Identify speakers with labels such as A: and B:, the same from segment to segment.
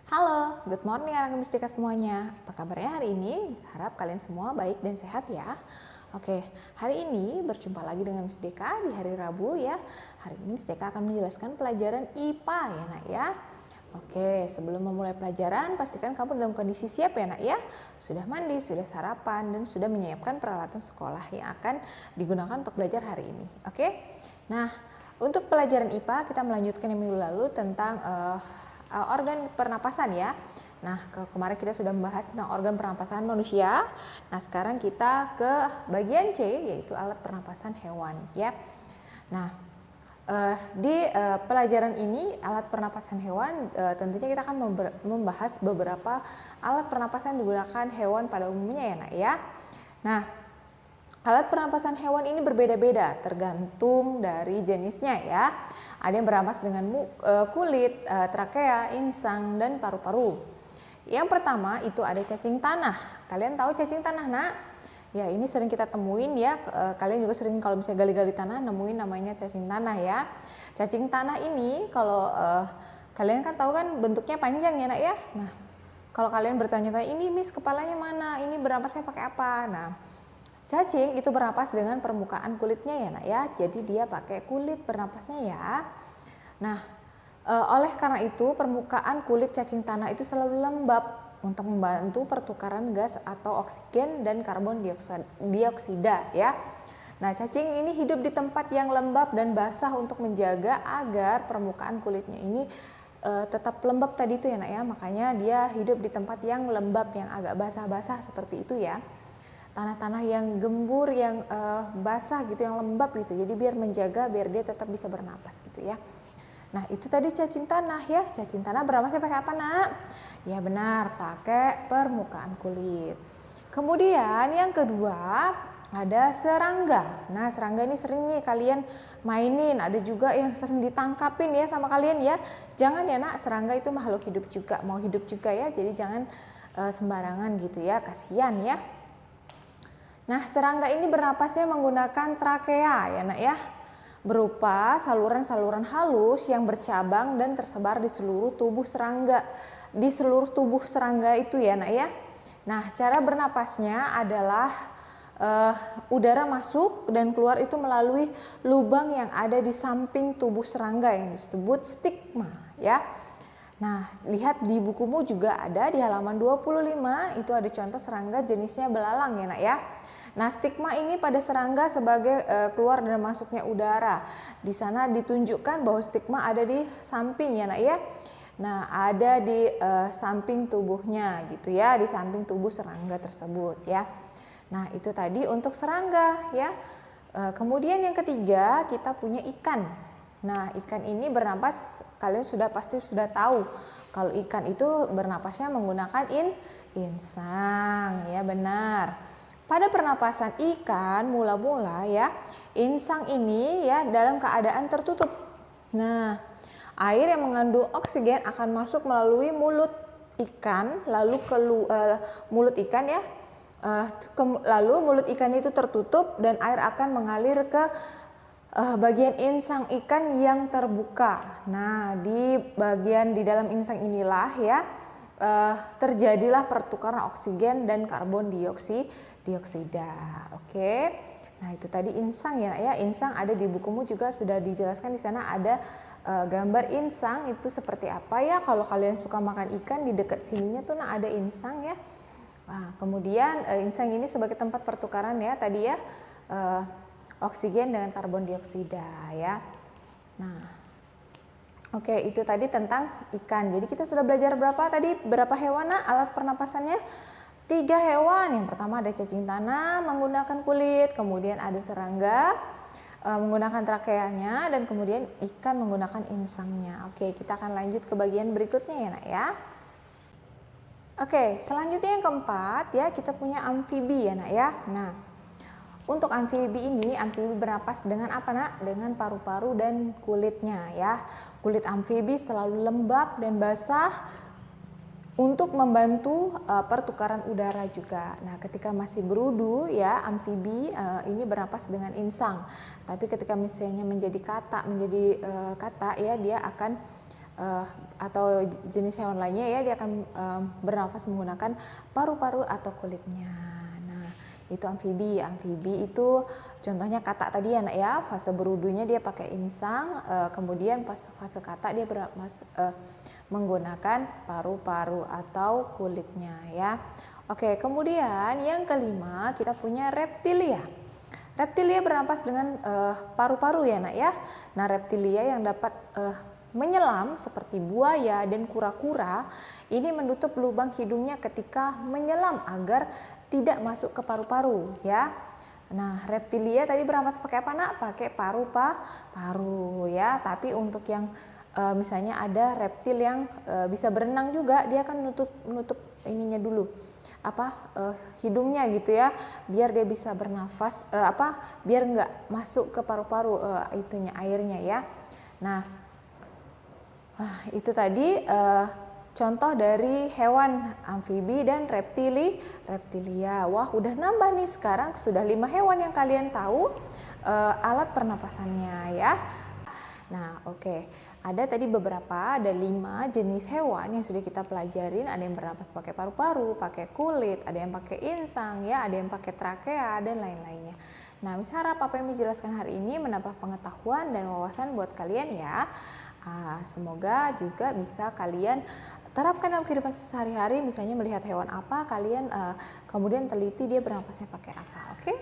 A: Halo, good morning anak Mustika semuanya. Apa kabarnya hari ini? Harap kalian semua baik dan sehat ya. Oke, hari ini berjumpa lagi dengan Miss Deka di hari Rabu ya. Hari ini Miss Deka akan menjelaskan pelajaran IPA ya nak ya. Oke, sebelum memulai pelajaran pastikan kamu dalam kondisi siap ya nak ya. Sudah mandi, sudah sarapan, dan sudah menyiapkan peralatan sekolah yang akan digunakan untuk belajar hari ini. Oke, nah untuk pelajaran IPA kita melanjutkan yang minggu lalu tentang organ pernapasan ya. Nah, kemarin kita sudah membahas tentang organ pernapasan manusia. Nah, sekarang kita ke bagian C, yaitu alat pernapasan hewan ya. Nah, di pelajaran ini alat pernapasan hewan tentunya kita akan membahas beberapa alat pernapasan yang digunakan hewan pada umumnya ya nak ya. Nah, alat pernapasan hewan ini berbeda-beda tergantung dari jenisnya ya. Ada yang berapas dengan kulit, trakea, insang, dan paru-paru. Yang pertama itu ada cacing tanah. Kalian tahu cacing tanah nak? Ya ini sering kita temuin ya. Kalian juga sering kalau misalnya gali-gali tanah nemuin namanya cacing tanah ya. Cacing tanah ini kalau kalian kan tahu kan bentuknya panjang ya nak ya. Nah kalau kalian bertanya-tanya ini Miss kepalanya mana? Ini bernapasnya pakai apa? Nah cacing itu bernapas dengan permukaan kulitnya ya nak ya, jadi dia pakai kulit bernapasnya ya. Nah, oleh karena itu permukaan kulit cacing tanah itu selalu lembab untuk membantu pertukaran gas atau oksigen dan karbon dioksida ya. Nah, cacing ini hidup di tempat yang lembab dan basah untuk menjaga agar permukaan kulitnya ini tetap lembab tadi itu ya nak ya, makanya dia hidup di tempat yang lembab yang agak basah-basah seperti itu ya. Tanah-tanah yang gembur, yang basah gitu, yang lembab gitu. Jadi biar menjaga, biar dia tetap bisa bernapas gitu ya. Nah itu tadi cacing tanah ya. Cacing tanah bernapasnya pakai apa nak? Ya benar, pakai permukaan kulit. Kemudian yang kedua ada serangga. Nah serangga ini sering nih kalian mainin. Ada juga yang sering ditangkapin ya sama kalian ya. Jangan ya nak, serangga itu makhluk hidup juga, mau hidup juga ya. Jadi jangan sembarangan gitu ya, kasihan ya. Nah, serangga ini bernapasnya menggunakan trakea ya nak ya, berupa saluran-saluran halus yang bercabang dan tersebar di seluruh tubuh serangga. Di seluruh tubuh serangga itu ya nak ya. Nah, cara bernapasnya adalah udara masuk dan keluar itu melalui lubang yang ada di samping tubuh serangga yang disebut stigma ya. Nah, lihat di bukumu juga ada di halaman 25 itu ada contoh serangga jenisnya belalang ya nak ya. Nah, stigma ini pada serangga sebagai keluar dan masuknya udara. Di sana ditunjukkan bahwa stigma ada di samping ya nak ya. Nah, ada di samping tubuhnya gitu ya, di samping tubuh serangga tersebut ya. Nah, itu tadi untuk serangga ya. Kemudian yang ketiga kita punya ikan. Nah, ikan ini bernapas, kalian pasti sudah tahu kalau ikan itu bernapasnya menggunakan insang ya, benar. Pada pernapasan ikan mula-mula ya, insang ini ya dalam keadaan tertutup. Nah, air yang mengandung oksigen akan masuk melalui mulut ikan, lalu mulut ikan ya, lalu mulut ikan itu tertutup dan air akan mengalir ke bagian insang ikan yang terbuka. Nah, di dalam insang inilah ya terjadilah pertukaran oksigen dan karbon dioksida. Oke. Nah, itu tadi insang ya, insang ada di bukumu juga sudah dijelaskan, di sana ada gambar insang itu seperti apa ya. Kalau kalian suka makan ikan di dekat sininya tuh ada insang ya. Nah, kemudian insang ini sebagai tempat pertukaran ya tadi ya oksigen dengan karbon dioksida ya. Nah, oke, itu tadi tentang ikan. Jadi kita sudah belajar berapa hewan alat pernapasannya? 3 hewan. Yang pertama ada cacing tanah menggunakan kulit, kemudian ada serangga menggunakan trakeanya, dan kemudian ikan menggunakan insangnya. Oke, kita akan lanjut ke bagian berikutnya ya nak ya. Oke, selanjutnya yang keempat ya kita punya amfibi ya nak ya. Nah, untuk amfibi ini, amfibi bernapas dengan apa nak? Dengan paru-paru dan kulitnya ya. Kulit amfibi selalu lembab dan basah untuk membantu pertukaran udara juga. Nah, ketika masih berudu ya amfibi ini bernapas dengan insang. Tapi ketika misalnya menjadi kata ya dia akan atau jenis hewan lainnya ya, dia akan bernafas menggunakan paru-paru atau kulitnya. Nah, itu amfibi. Amfibi itu contohnya katak tadi ya nak ya, fase berudunya dia pakai insang, kemudian pas fase katak dia menggunakan paru-paru atau kulitnya ya. Oke, kemudian yang kelima kita punya reptilia. Reptilia bernapas dengan paru-paru ya nak ya. Nah, reptilia yang dapat menyelam seperti buaya dan kura-kura ini menutup lubang hidungnya ketika menyelam agar tidak masuk ke paru-paru ya. Nah, reptilia tadi bernapas pakai apa nak? Pakai paru ya. Tapi untuk yang misalnya ada reptil yang bisa berenang juga, dia akan menutup ininya dulu, hidungnya gitu ya, biar dia bisa bernafas, biar nggak masuk ke paru-paru airnya ya. Nah, itu tadi contoh dari hewan amfibi dan reptilia. Wah, udah nambah nih, sekarang sudah 5 hewan yang kalian tahu alat pernapasannya ya. Nah, oke. Ada tadi beberapa, ada 5 jenis hewan yang sudah kita pelajarin. Ada yang bernapas pakai paru-paru, pakai kulit, ada yang pakai insang ya, ada yang pakai trakea dan lain-lainnya. Nah, Miss harap apa yang dijelaskan hari ini menambah pengetahuan dan wawasan buat kalian ya. Semoga juga bisa kalian terapkan dalam kehidupan sehari-hari, misalnya melihat hewan apa, kalian kemudian teliti dia bernapasnya pakai apa, oke?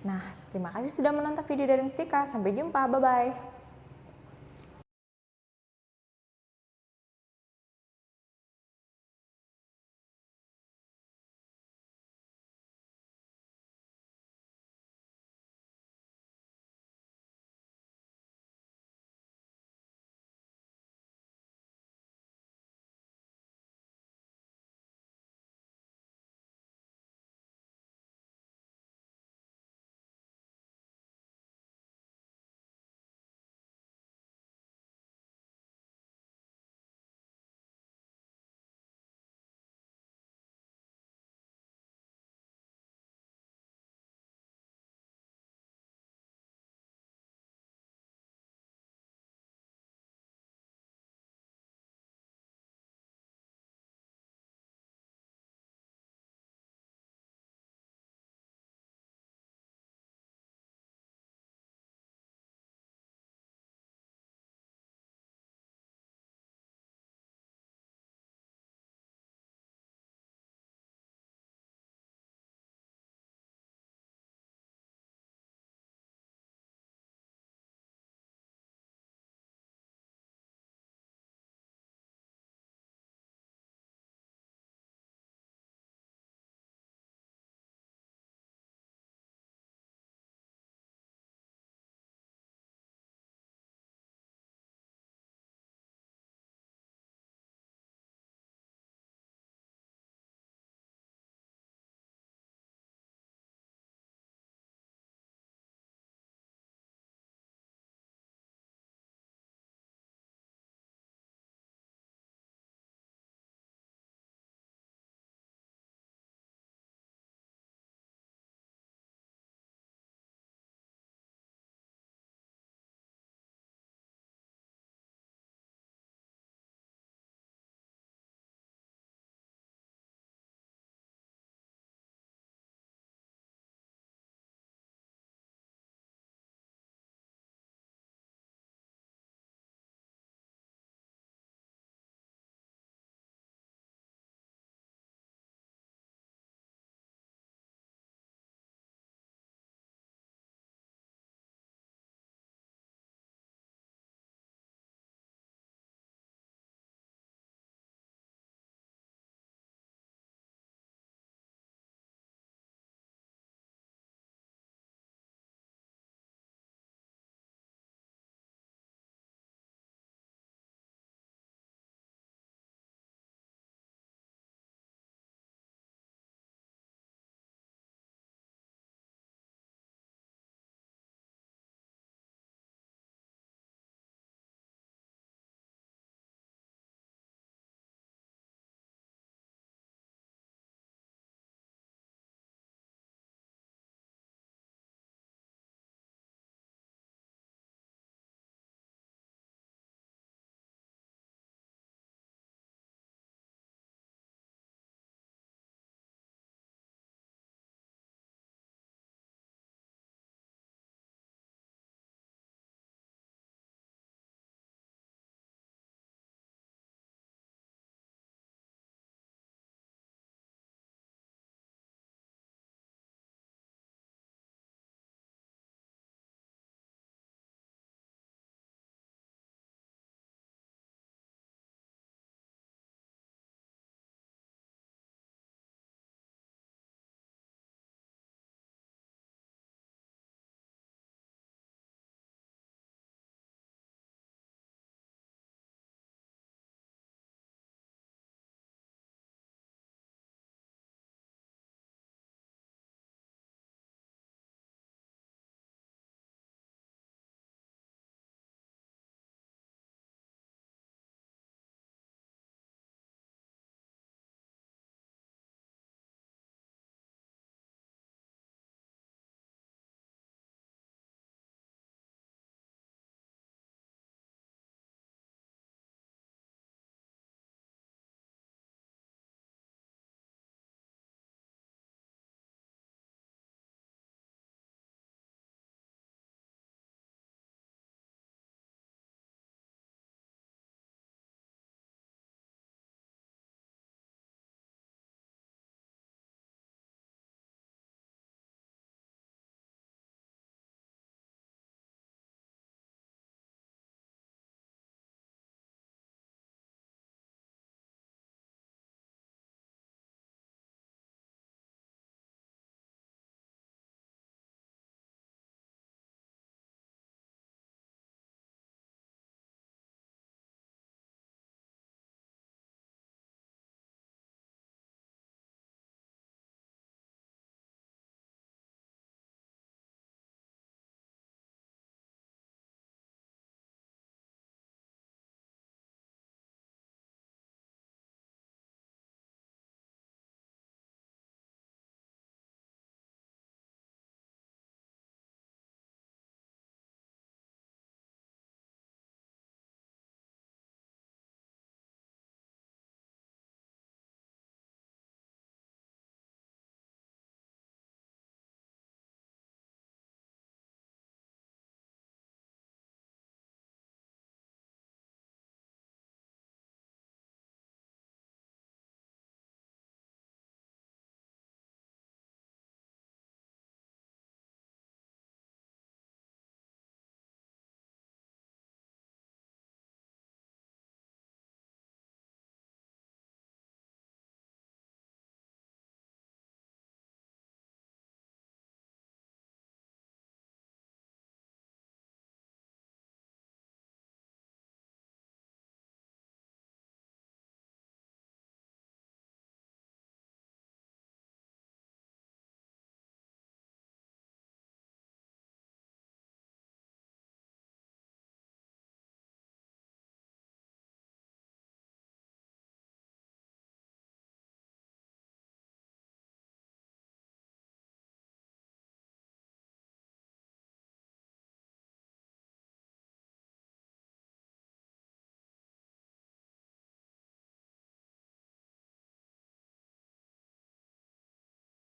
A: Nah, terima kasih sudah menonton video dari Miss Tika. Sampai jumpa, bye-bye.